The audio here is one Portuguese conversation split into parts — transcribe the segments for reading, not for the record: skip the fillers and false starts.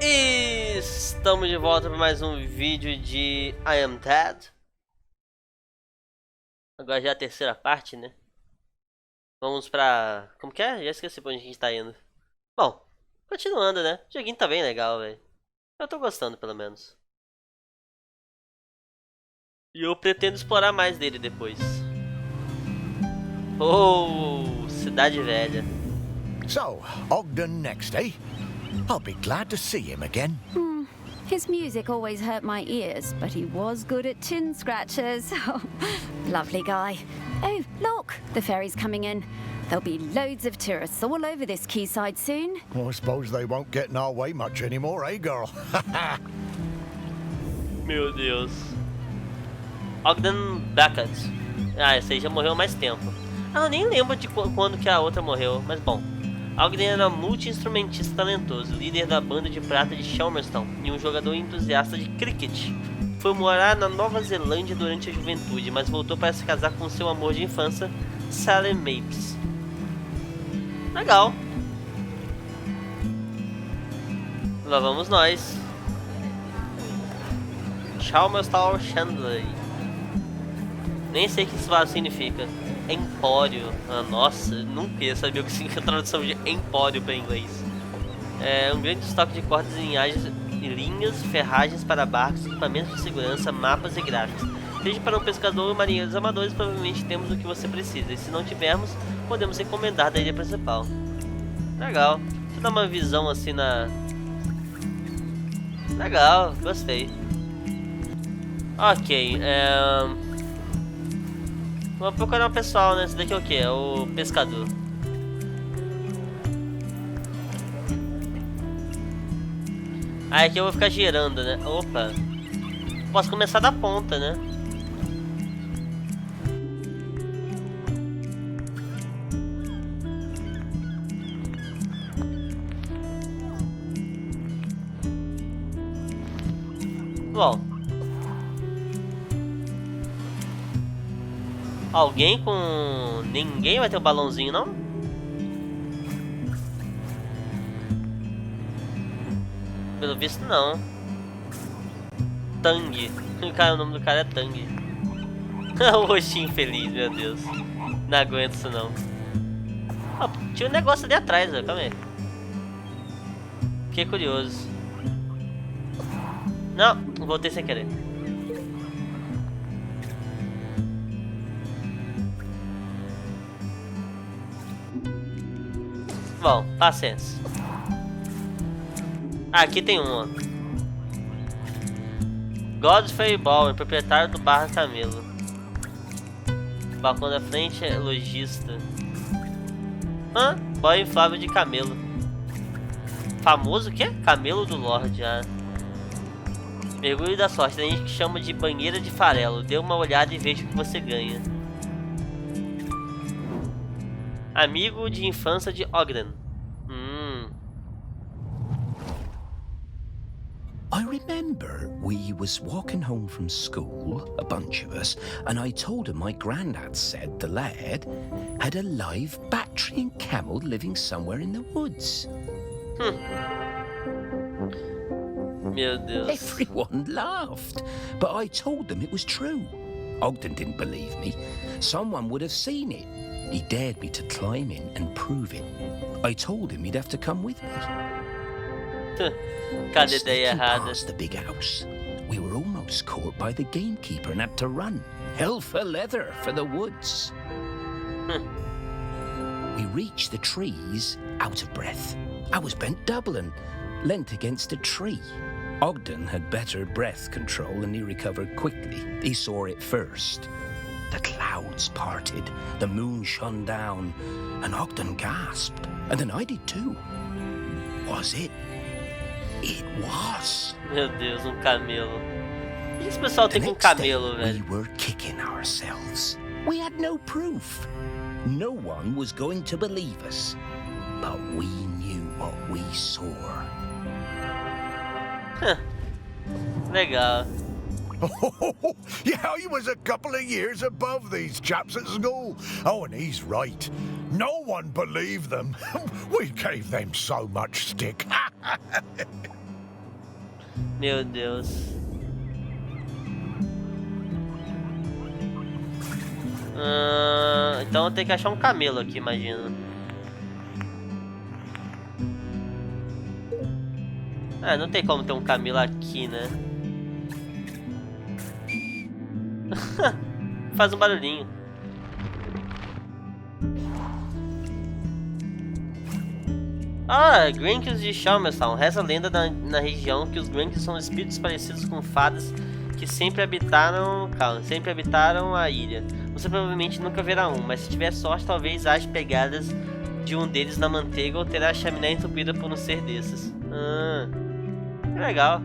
E estamos de volta para mais um vídeo de I Am Dead. Agora já é a terceira parte, né? Vamos pra... como que é? Já esqueci pra onde a gente tá indo. Bom, continuando, né? O joguinho tá bem legal, velho. Eu tô gostando, pelo menos. E eu pretendo explorar mais dele depois. Oh, Cidade Velha. So, Ogden next, eh? I'll be glad to see him again. His music always hurt my ears, but he was good at chin scratchers. Oh, lovely guy. Oh, look, the ferry's coming in. There'll be loads of tourists all over this quayside soon. Well, I suppose they won't get in our way much anymore, eh, girl? Meu Deus. Ogden Beckett. Ah, esse aí já morreu há mais tempo. Eu nem lembro de quando que a outra morreu, mas bom. Ogden era multi-instrumentista talentoso, líder da banda de prata de Chelmerstown e um jogador entusiasta de cricket. Foi morar na Nova Zelândia durante a juventude, mas voltou para se casar com seu amor de infância, Sally Mapes. Legal. Lá vamos nós. Chelmerstown Chandler. Nem sei o que isso significa. Empório. Ah, nossa, nunca ia saber o que significa a tradução de empório para inglês. É um grande estoque de cordas e linhas, ferragens para barcos, equipamentos de segurança, mapas e gráficos. Seja para um pescador ou marinheiros amadores, provavelmente temos o que você precisa. E se não tivermos, podemos encomendar da ilha principal. Legal. Deixa eu dar uma visão assim na... Legal, gostei. Ok, vou procurar o pessoal, né? Esse daqui é o que? É o pescador. Ah, aqui eu vou ficar girando, né? Opa. Posso começar da ponta, né? Bom. Alguém com... Ninguém vai ter um balãozinho, não? Pelo visto, não. Tang. Cara, o nome do cara é Tang. O roxinho feliz, meu Deus. Não aguento isso, não. Oh, tinha um negócio ali atrás, ó. Calma aí. Fiquei curioso. Não, voltei sem querer. Bom, paciência. Ah, aqui tem uma. Godfrey Bauer, proprietário do Bar Camelo. Balcão da frente é lojista. Hã? Boy inflável de camelo. Famoso o quê? Camelo do Lorde, ah. Mergulho da sorte, tem gente que chama de banheira de farelo. Dê uma olhada e veja o que você ganha. Amigo de infância de Ogden. I remember we was walking home from school, a bunch of us, and I told him my granddad said the lad had a live Bactrian camel living somewhere in the woods. Meu Deus. Everyone laughed, but I told them it was true. Ogden didn't believe me. Someone would have seen it. He dared me to climb in and prove it. I told him he'd have to come with me. Cadê a ideia errada? Past the big house, we were almost caught by the gamekeeper and had to run. Hell for leather for the woods. We reached the trees out of breath. I was bent double and leant against a tree. Ogden had better breath control and he recovered quickly. He saw it first. The clouds parted, the moon shone down, and Ogden gasped. And then I did too. Was it? It was. Meu Deus, camelo. O que esse pessoal tem com camelo, velho? We were kicking ourselves. We had no proof. No one was going to believe us. But we knew what we saw. Legal. Yeah, he was a couple of years above these chaps at school. Oh, and he's right. No one believed them. We gave them so much stick. Meu Deus. Então eu tenho que achar um camelo aqui, imagina. Ah, não tem como ter um camelo aqui, né? Faz um barulhinho. Ah, Granks de Chalmerstown. Reza a lenda na região que os Granks são espíritos parecidos com fadas que sempre habitaram a ilha. Você provavelmente nunca verá um, mas se tiver sorte, talvez ache pegadas de um deles na manteiga ou terá a chaminé entupida por um ser desses. Que legal.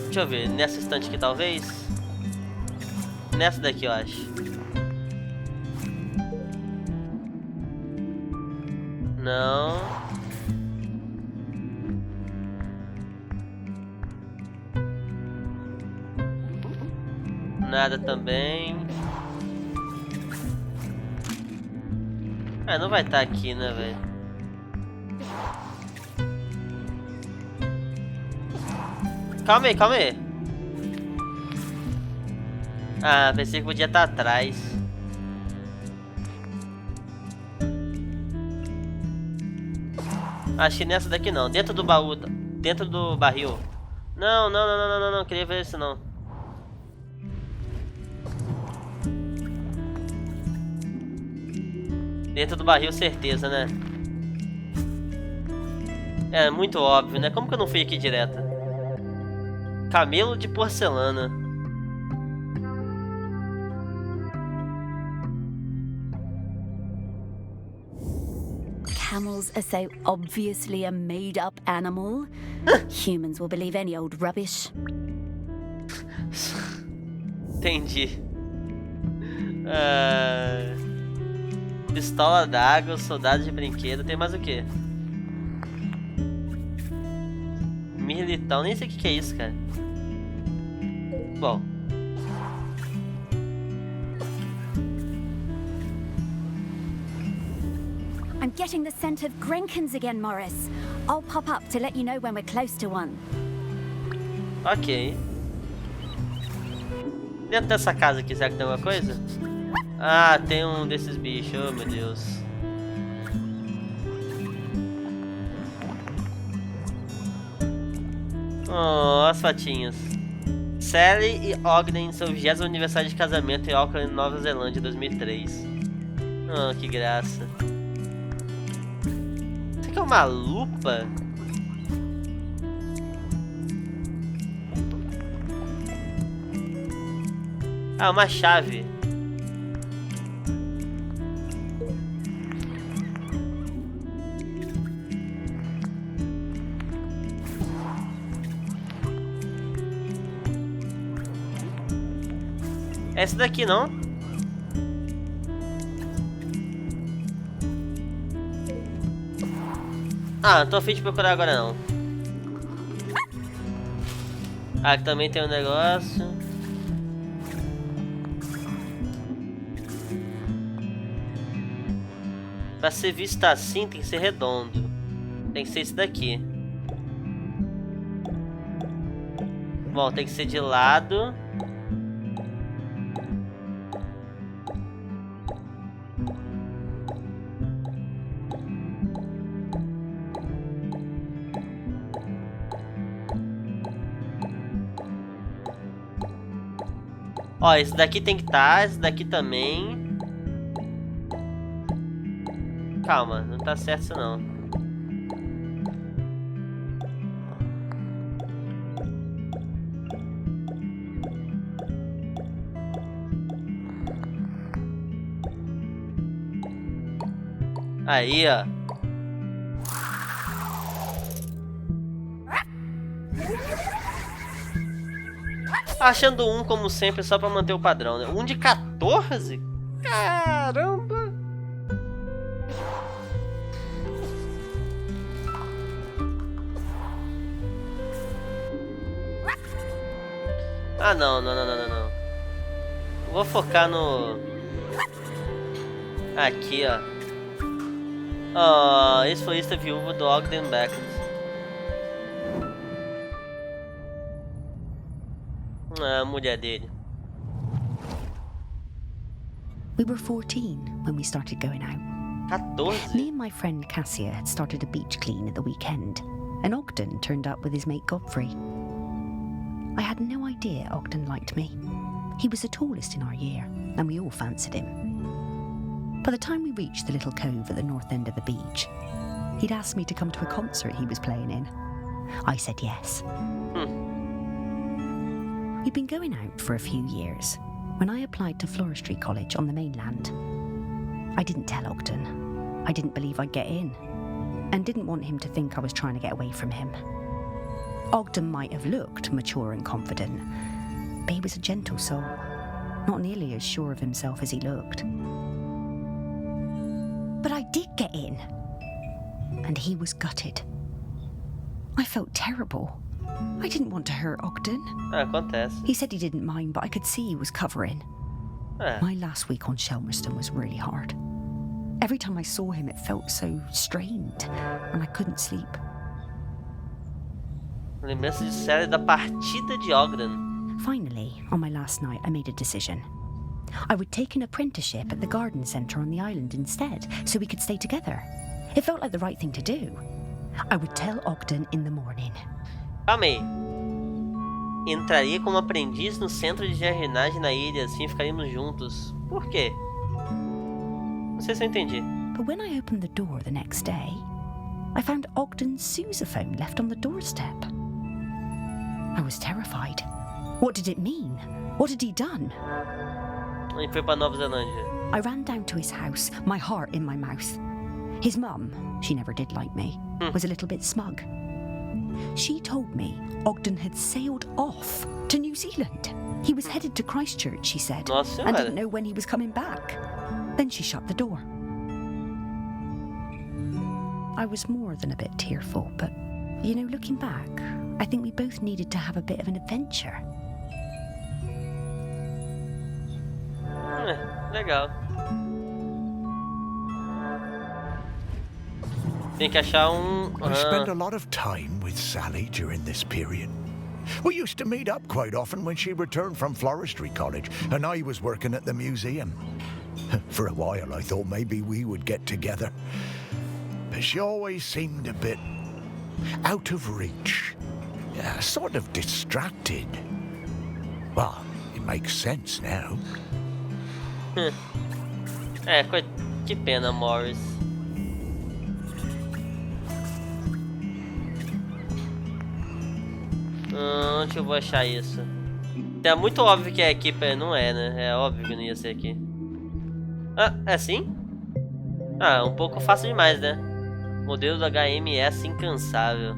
Deixa eu ver, nessa estante aqui talvez. Nessa daqui eu acho. Não. Nada também. Ah, não vai estar aqui, né, velho? Calma aí, calma aí. Ah, pensei que podia estar atrás. Acho que nessa daqui não. Dentro do baú. Dentro do barril. Não, não, não, não, não, não. Queria ver isso não. Dentro do barril, certeza, né? É muito óbvio, né? Como que eu não fui aqui direto? Camelo de porcelana. Camels are so obviously a made-up animal. Humans will believe any old rubbish. Entendi. Pistola d'água, soldado de brinquedo. Tem mais o quê? Militão, nem sei o que é isso, cara. Bom. I'm getting the scent of Grenkins again, Morris. I'll pop up to let you know when we're close to one. Ok. Dentro dessa casa aqui, será que tem alguma coisa? Ah, tem um desses bichos, oh meu Deus. Oh, as fatinhas. Sally e Ogden, seu 20º aniversário de casamento em Auckland, Nova Zelândia, 2003. Oh, que graça. Isso aqui é uma lupa? Ah, uma chave. Essa daqui não? Ah, não tô afim de procurar agora não. Ah, aqui também tem um negócio. Pra ser visto assim tem que ser redondo. Tem que ser esse daqui. Bom, tem que ser de lado. Ó, esse daqui tem que estar, esse daqui também. Calma, não tá certo isso não. Aí, ó. Achando um, como sempre, só pra manter o padrão, né? Um de 14? Caramba! Ah, não, não, não, não, não, não. Vou focar no... Aqui, ó. Ah, esse foi a viúva do Ogden Beckett. Ah, a mulher dele. We were 14 when we started going out. 14? Me and my friend Cassia had started a beach clean at the weekend, and Ogden turned up with his mate Godfrey. I had no idea Ogden liked me. He was the tallest in our year, and we all fancied him. By the time we reached the little cove at the north end of the beach, he'd asked me to come to a concert he was playing in. I said yes. We'd been going out for a few years when I applied to Floristry College on the mainland. I didn't tell Ogden. I didn't believe I'd get in, and didn't want him to think I was trying to get away from him. Ogden might have looked mature and confident, but he was a gentle soul, not nearly as sure of himself as he looked. But I did get in, and he was gutted. I felt terrible. I didn't want to hurt Ogden. Acontece. He said he didn't mind, but I could see he was covering. My last week on Shelmerston was really hard. Every time I saw him, it felt so strained, and I couldn't sleep. Lembrança de série da partida de Ogden. Finally, on my last night, I made a decision. I would take an apprenticeship at the garden centre on the island instead, so we could stay together. It felt like the right thing to do. I would tell Ogden in the morning. Calma aí. Entraria como aprendiz no centro de jardinagem na ilha, assim ficaríamos juntos. Por quê? Não sei se eu entendi. But when I opened the door the next day, I found Ogden's sousaphone left on the doorstep. I was terrified. What did it mean? What had he done? Ele foi pra Nova Zelândia. I ran down to his house, my heart in my mouth. His mum, she never did like me, was a little bit smug. She told me Ogden had sailed off to New Zealand. He was headed to Christchurch, she said, Nossa and Senhora. didn't know when he was coming back. Then she shut the door. I was more than a bit tearful, but, you know, looking back, I think we both needed to have a bit of an adventure. Legal. Tem que achar I spent a lot of time with Sally during this period. We used to meet up quite often when she returned from Floristry College and I was working at the museum. For a while I thought maybe we would get together. But she always seemed a bit out of reach. Sort of distracted. Well, it makes sense now. Que pena, Morris. Onde eu vou achar isso? É muito óbvio que a equipe não é, né? É óbvio que não ia ser aqui. Ah, é assim? Ah, um pouco fácil demais, né? O modelo do HMS incansável.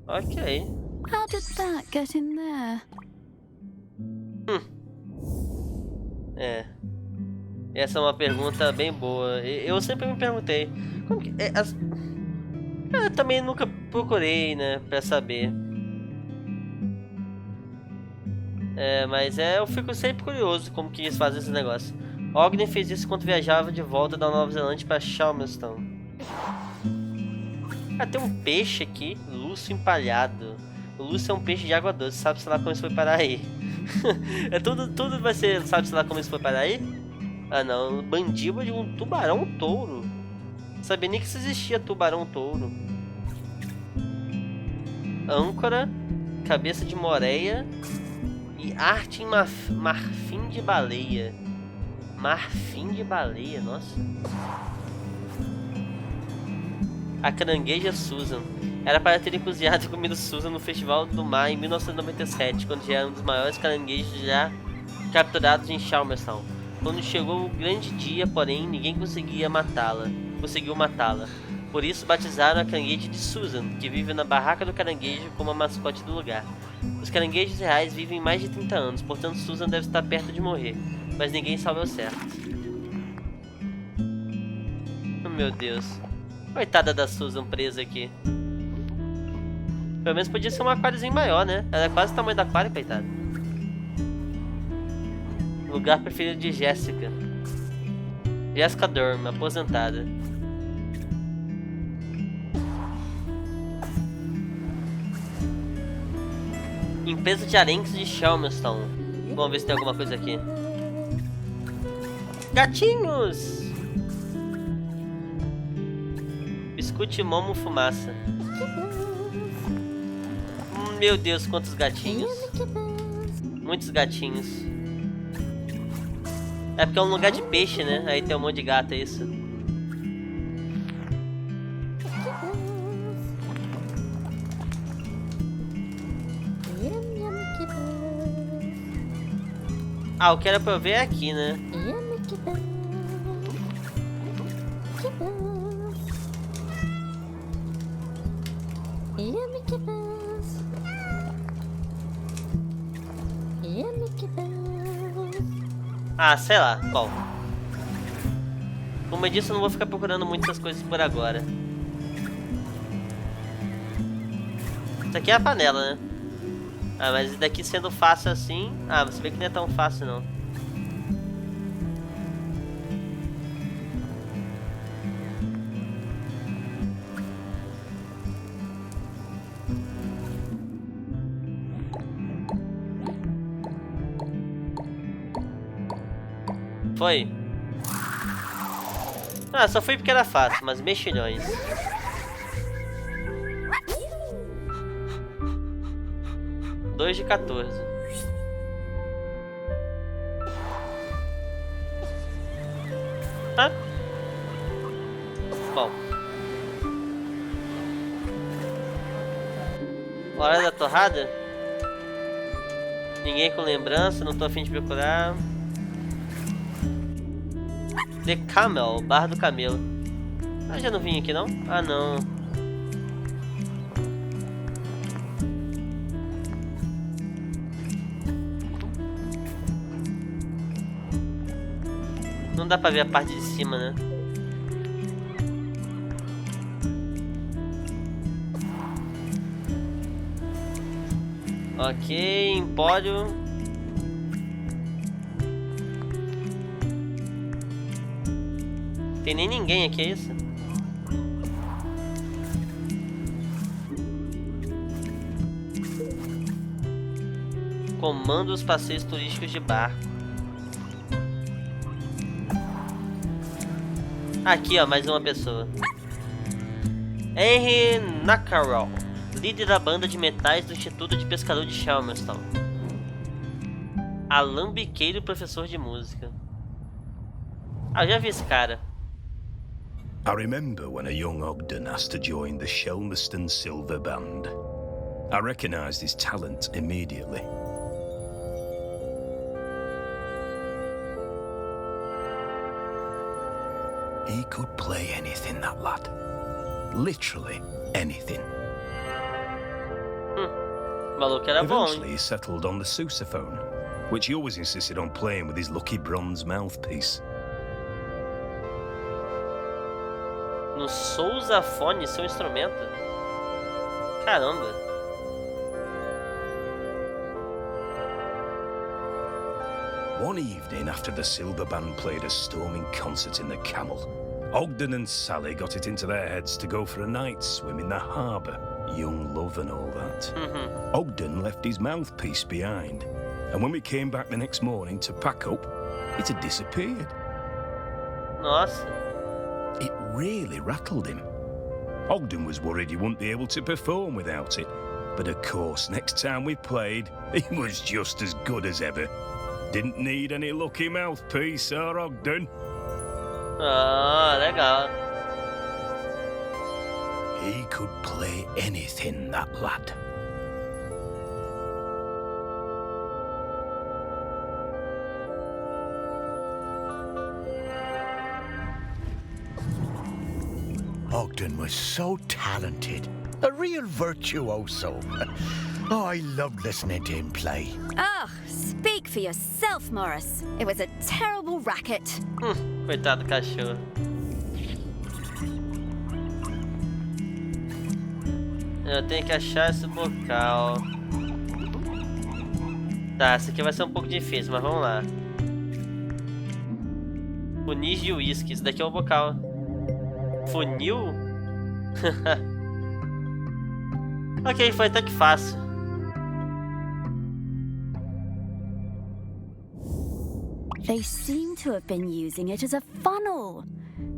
Ok. How did that get in there? Essa é uma pergunta bem boa. Eu sempre me perguntei. Como que, eu também nunca procurei, né, pra saber. Mas eu fico sempre curioso como que eles fazem esse negócio. Ogden fez isso quando viajava de volta da Nova Zelândia para Shelmerston. Tem um peixe aqui, Lúcio empalhado. O Lúcio é um peixe de água doce, sabe-se lá como isso foi parar aí. Tudo vai ser, sabe-se lá como isso foi parar aí? Ah não, mandíbula de um tubarão-touro. Sabia nem que isso existia tubarão-touro. Âncora, cabeça de moreia e arte em marfim de baleia. Marfim de baleia, nossa. A carangueja Susan. Era para terem cozinhado e comido Susan no Festival do Mar em 1997, quando já era um dos maiores caranguejos já capturados em Shelmerston. Quando chegou o grande dia, porém, ninguém conseguiu matá-la. Por isso batizaram a carangueja de Susan, que vive na barraca do caranguejo como a mascote do lugar. Os caranguejos reais vivem mais de 30 anos, portanto Susan deve estar perto de morrer, mas ninguém sabe ao certo. Oh, meu Deus. Coitada da Susan presa aqui. Pelo menos podia ser um aquáriozinho maior, né? Ela é quase o tamanho do aquário, coitada. Lugar preferido de Jéssica. Jéssica dorme, aposentada. Empresa de arenques de Shelmerston. Vamos ver se tem alguma coisa aqui. Gatinhos! Biscoito, momo, fumaça. Meu Deus, quantos gatinhos. Muitos gatinhos. É porque é um lugar de peixe, né? Aí tem um monte de gato, é isso. Ah, o que era pra eu ver é aqui, né? Ah, sei lá. Bom. Como eu disse, eu não vou ficar procurando muitas coisas por agora. Isso aqui é a panela, né? Ah, mas daqui sendo fácil assim... Ah, você vê que não é tão fácil, não. Foi? Ah, só fui porque era fácil, mas mexilhões. Dois de 14. Tá? Bom. Hora da torrada? Ninguém com lembrança, não tô a fim de procurar. The Camel, Bar do Camelo. Ah, já não vim aqui não? Ah, não. Não dá pra ver a parte de cima, né? Ok, empório. Tem nem ninguém aqui, é isso? Comando os passeios turísticos de barco. Aqui, ó, mais uma pessoa. Henry Nacarol, líder da banda de metais do Instituto de Pescador de Shelmerston. Alambiqueiro, professor de música. Ah, eu já vi esse cara. I remember when a young Ogden asked to join the Shelmerston Silver Band. I recognized his talent immediately. He could play anything, that lad. Literally anything. O maluco era bom, Eventually hein? he settled on the sousaphone, which he always insisted on playing with his lucky bronze mouthpiece. No sousafone, seu instrumento? Caramba. One evening after the Silver Band played a storming concert in the Camel, Ogden and Sally got it into their heads to go for a night swim in the harbour. Young love and all that. Ogden left his mouthpiece behind, and when we came back the next morning to pack up, it had disappeared. Nossa. It really rattled him. Ogden was worried he wouldn't be able to perform without it, but of course, next time we played, he was just as good as ever. Didn't need any lucky mouthpiece, our Ogden. Ah, legal. He could play anything, that lad. Ogden was so talented. A real virtuoso. Oh, I loved listening to him play. Oh, speak for yourself, Morris. It was a terrible racket. Coitado do cachorro. Eu tenho que achar esse bocal. Tá, esse aqui vai ser um pouco difícil, mas vamos lá. Funis de whisky. Esse daqui é o bocal. Funil? Ok, foi até que fácil. They seem to have been using it as a funnel.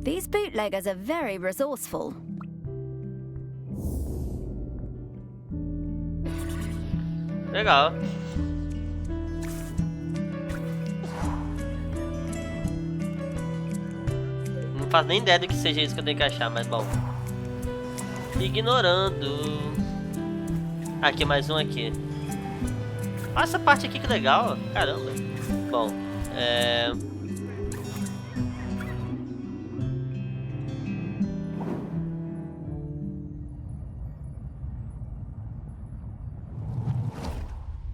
These bootleggers are very resourceful. Legal. Não faço nem ideia do que seja isso que eu tenho que achar, mas bom. Ignorando. Aqui, mais um aqui. Olha essa parte aqui, que legal. Caramba. Bom,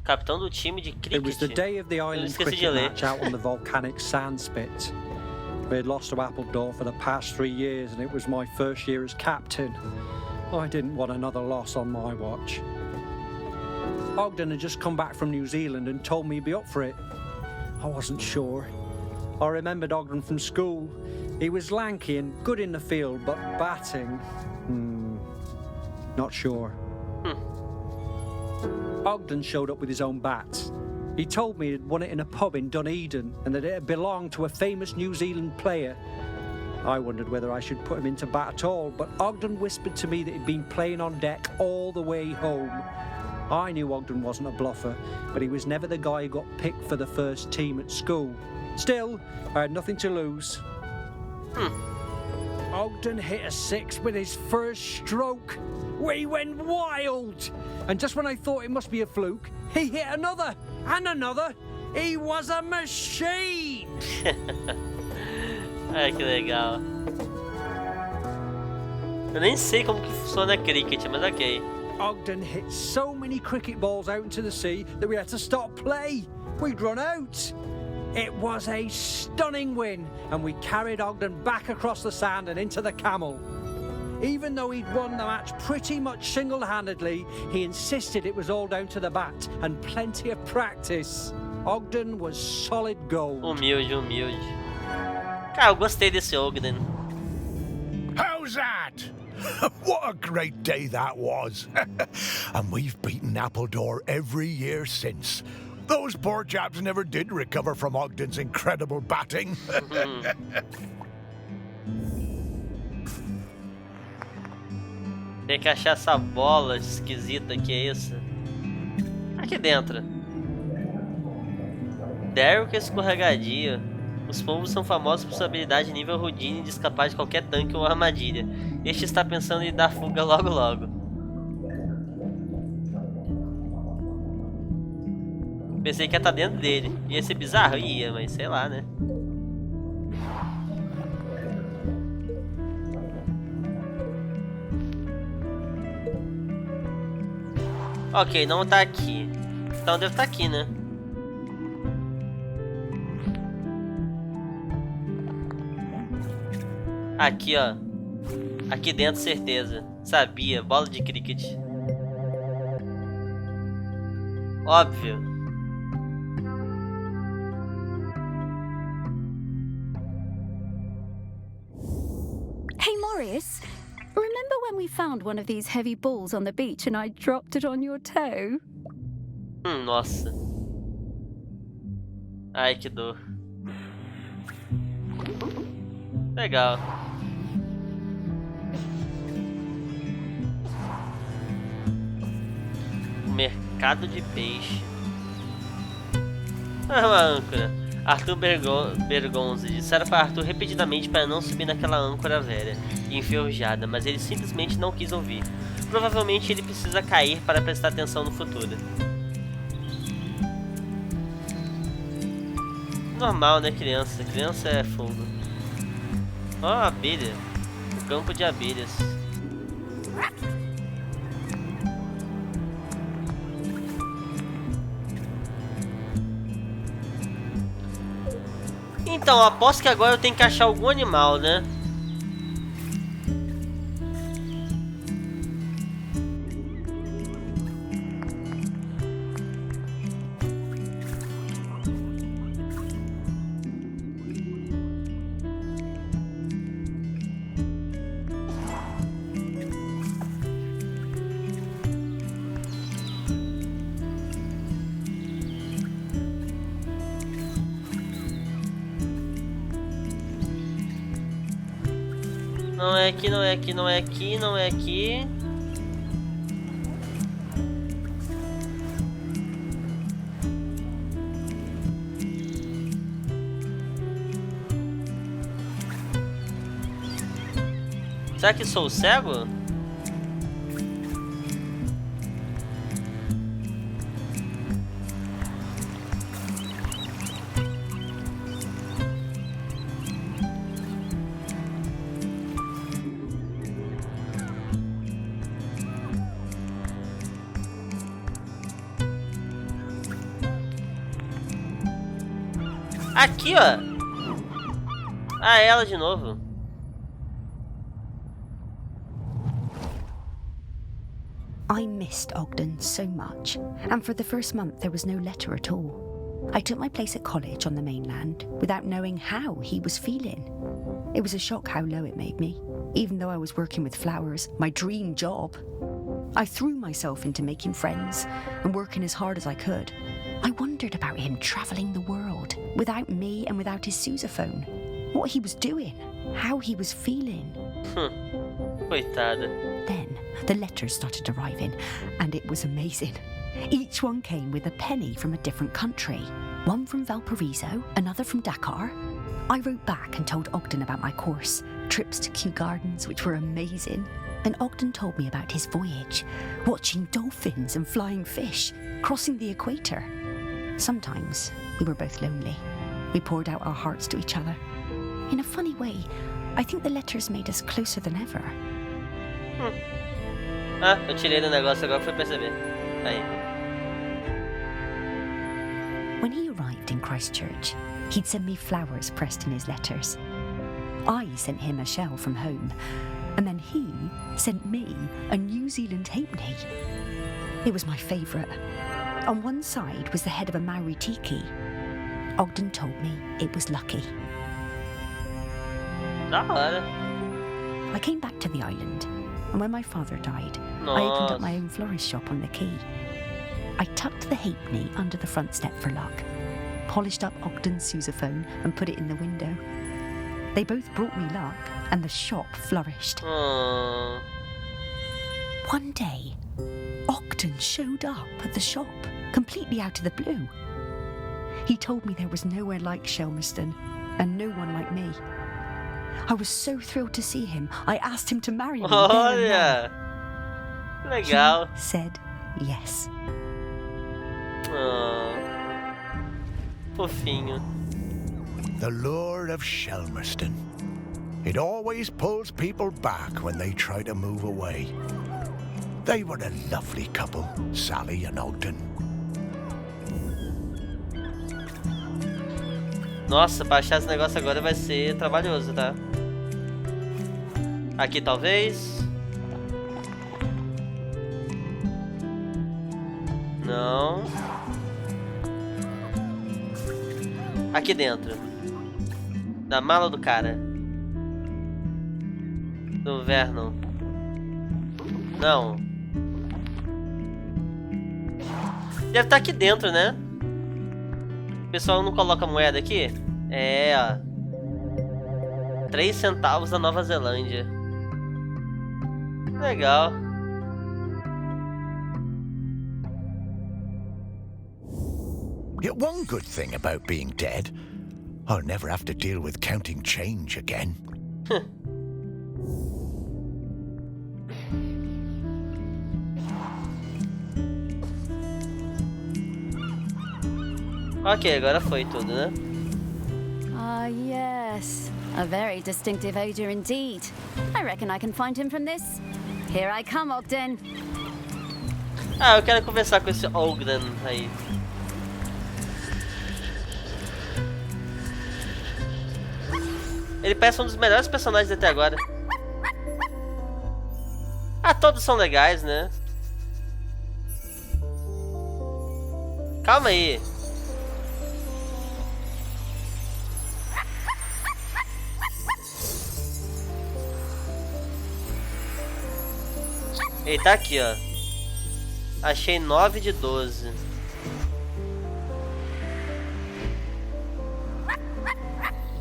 capitão do time de cricket. It was the day of the island cricket match out on the volcanic sand spit. We had lost to Appledore for the past 3 years, and it was my first year as captain. I didn't want another loss on my watch. Ogden had just come back from New Zealand and told me he'd be up for it. I wasn't sure. I remembered Ogden from school. He was lanky and good in the field, but batting... not sure. Ogden showed up with his own bat. He told me he'd won it in a pub in Dunedin and that it had belonged to a famous New Zealand player. I wondered whether I should put him into bat at all, but Ogden whispered to me that he'd been playing on deck all the way home. I knew Ogden wasn't a bluffer, but he was never the guy who got picked for the first team at school. Still, I had nothing to lose. Ogden hit a 6 with his first stroke. We went wild! And just when I thought it must be a fluke, he hit another, and another. He was a machine! Ai, que legal. Eu nem sei como que funciona cricket, mas ok. Ogden hit so many cricket balls out into the sea that we had to stop play. We'd run out. It was a stunning win, and we carried Ogden back across the sand and into the camel. Even though he'd won the match pretty much single-handedly, he insisted it was all down to the bat and plenty of practice. Ogden was solid gold. Humilde, humilde. Cara, eu gostei desse Ogden. How's that? What a great day that was. And we've beaten Appledore every year since. Those poor chaps never did recover from Ogden's incredible batting. Tem que achar essa bola esquisita que é essa. Aqui dentro. Daryl que é escorregadio. Os pombos são famosos por sua habilidade nível Houdini de escapar de qualquer tanque ou armadilha. Este está pensando em dar fuga logo logo. Pensei que ia estar dentro dele. Ia ser bizarro? Ia, mas sei lá, né? Ok, não tá aqui. Então deve estar aqui, né? Aqui, ó. Aqui dentro, certeza. Sabia. Bola de cricket. Óbvio. Hey, Morris. Remember when we found one of these heavy balls on the beach and I dropped it on your toe? Nossa. Ai, que dor. Legal. Mercado de peixe. Ah, uma âncora. Arthur Bergonzi disseram para Arthur repetidamente para não subir naquela âncora velha e enferrujada, mas ele simplesmente não quis ouvir. Provavelmente ele precisa cair para prestar atenção no futuro. Normal, né, criança? Criança é fogo. Ó, abelha. O campo de abelhas. Então, aposto que agora eu tenho que achar algum animal, né? Não é aqui, não é aqui, não é aqui, não é aqui. Será que sou cego? Aqui, ó. Ah, ela de novo. I missed Ogden so much, and for the first month there was no letter at all. I took my place at college on the mainland without knowing how he was feeling. It was a shock how low it made me, even though I was working with flowers, my dream job. I threw myself into making friends and working as hard as I could. I wondered about him travelling the world without me and without his sousaphone. What he was doing, how he was feeling. Coitada. Then the letters started arriving, and it was amazing. Each one came with a penny from a different country. One from Valparaiso, another from Dakar. I wrote back and told Ogden about my course, trips to Kew Gardens, which were amazing. And Ogden told me about his voyage, watching dolphins and flying fish, crossing the equator. Sometimes we were both lonely. We poured out our hearts to each other. In a funny way, I think the letters made us closer than ever. Ah, eu tirei do negócio agora, fui perceber. Aí. When he arrived in Christchurch, he'd send me flowers pressed in his letters. I sent him a shell from home, and then he sent me a New Zealand halfpenny. It was my favourite. On one side was the head of a Maori tiki. Ogden told me it was lucky. Da hora. I came back to the island, and when my father died, I opened up my own florist shop on the quay. I tucked the halfpenny under the front step for luck, polished up Ogden's sousaphone and put it in the window. They both brought me luck, and the shop flourished. One day, Ogden showed up at the shop, completely out of the blue. He told me there was nowhere like Shelmerston, and no one like me. I was so thrilled to see him, I asked him to marry me. Olha! Legal. He said yes. Fofinho. The lure of Shelmerston. It always pulls people back when they try to move away. They were a lovely couple, Sally and Ogden. Nossa, pra achar esse negócio agora vai ser trabalhoso, tá? Aqui talvez. Não. Aqui dentro. Da mala do cara. Do Vernon. Não. Deve estar aqui dentro, né? O pessoal não coloca moeda aqui? É, ó. 3 centavos da Nova Zelândia. Legal. Yet one good thing about being dead, I'll never have to deal with counting change again. Ok, agora foi tudo, né? Ah, yes. A very distinctive odor indeed. I reckon I can find him from this. Here I come, Ogden. Ah, eu quero conversar com esse Ogden aí. Ele parece um dos melhores personagens até agora. Ah, todos são legais, né? Calma aí. Ele tá aqui, ó. Achei 9 de 12.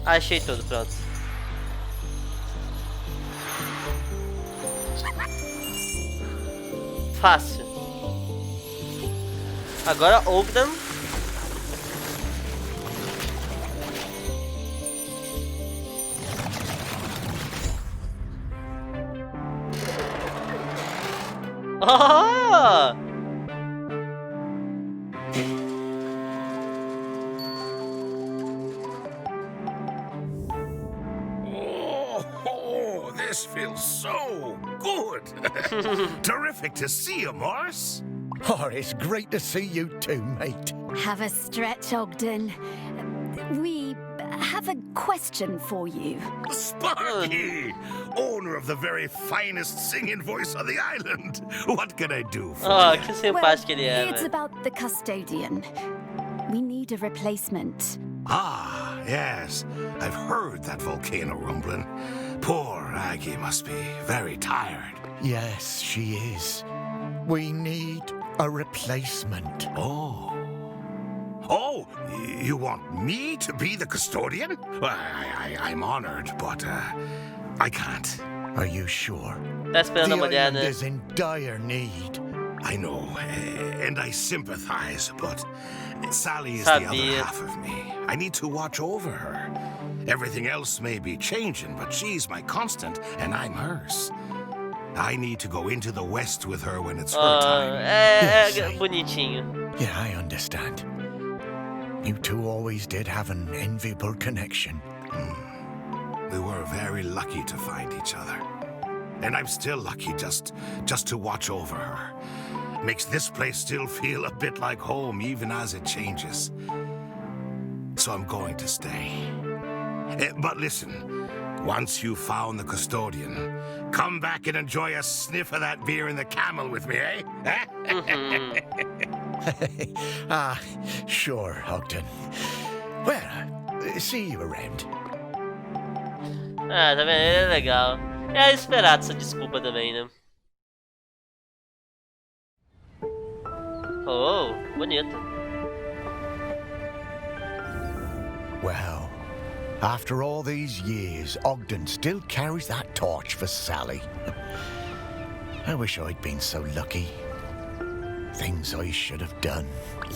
Achei tudo, pronto. Fácil. Agora Ogden. Oh! Oh, this feels so good. Terrific to see you, Morris. Oh, it's great to see you too, mate. Have a stretch, Ogden. We have a question for you. Sparky, owner of the very finest singing voice on the island. What can I do for Oh, you? que simpático ele é, It's velho. about the custodian. We need a replacement. Ah, yes. I've heard that volcano rumbling. Poor Aggie must be very tired. Yes, she is. We need a replacement. Oh. Oh, you want me to be the custodian? Well, I'm honored, but I can't. Are you sure? Tá esperando a The mulher, island né? is in dire need. I know, and I sympathize, but Sally is Sabia. the other half of me. I need to watch over her. Everything else may be changing, but she's my constant, and I'm hers. I need to go into the West with her when it's her time. É bonitinho. Yeah, I understand. You two always did have an enviable connection. We were very lucky to find each other. And I'm still lucky just to watch over her. Makes this place still feel a bit like home, even as it changes. So I'm going to stay. But listen, once you've found the custodian, come back and enjoy a sniff of that beer in the Camel with me, eh? Ah, sure, Ogden. Well, see you around. Ah, tá vendo? Ele é legal. É esperado essa desculpa também, né? Oh, bonito. Well, after all these years, Ogden still carries that torch for Sally. I wish I'd been so lucky. Things I should have done.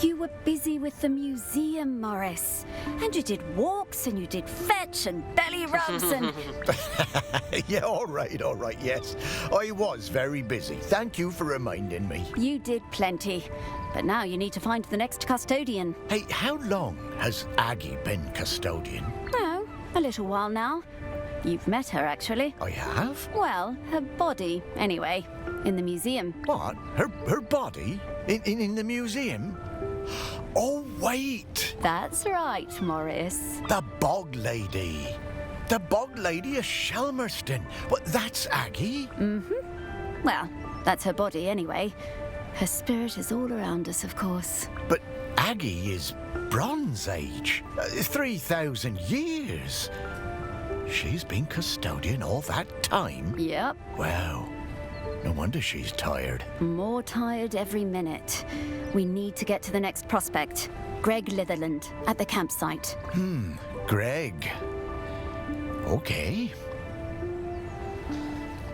You were busy with the museum, Morris. And you did walks and you did fetch and belly rubs and... Yeah, all right, yes. I was very busy. Thank you for reminding me. You did plenty. But now you need to find the next custodian. Hey, how long has Aggie been custodian? Oh, a little while now. You've met her, actually. I have? Well, her body, anyway. In the museum. What? Her body? In the museum? Oh, wait! That's right, Morris. The Bog Lady. The Bog Lady of Shelmerston. What, that's Aggie? Mm-hmm. Well, that's her body anyway. Her spirit is all around us, of course. But Aggie is Bronze Age. 3,000 years. She's been custodian all that time? Yep. Wow. No wonder she's tired. More tired every minute. We need to get to the next prospect. Greg Litherland, at the campsite. Greg. Ok.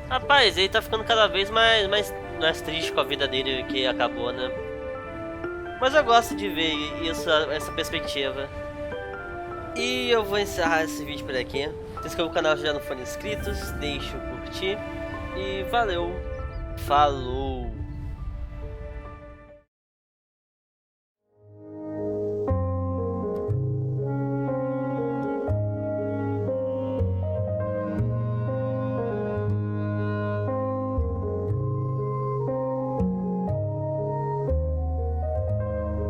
Rapaz, ele tá ficando cada vez mais triste com a vida dele que acabou, né? Mas eu gosto de ver isso, essa perspectiva. E eu vou encerrar esse vídeo por aqui. Se inscreva no canal se já não forem inscritos, deixe o curtir. E valeu! Falou!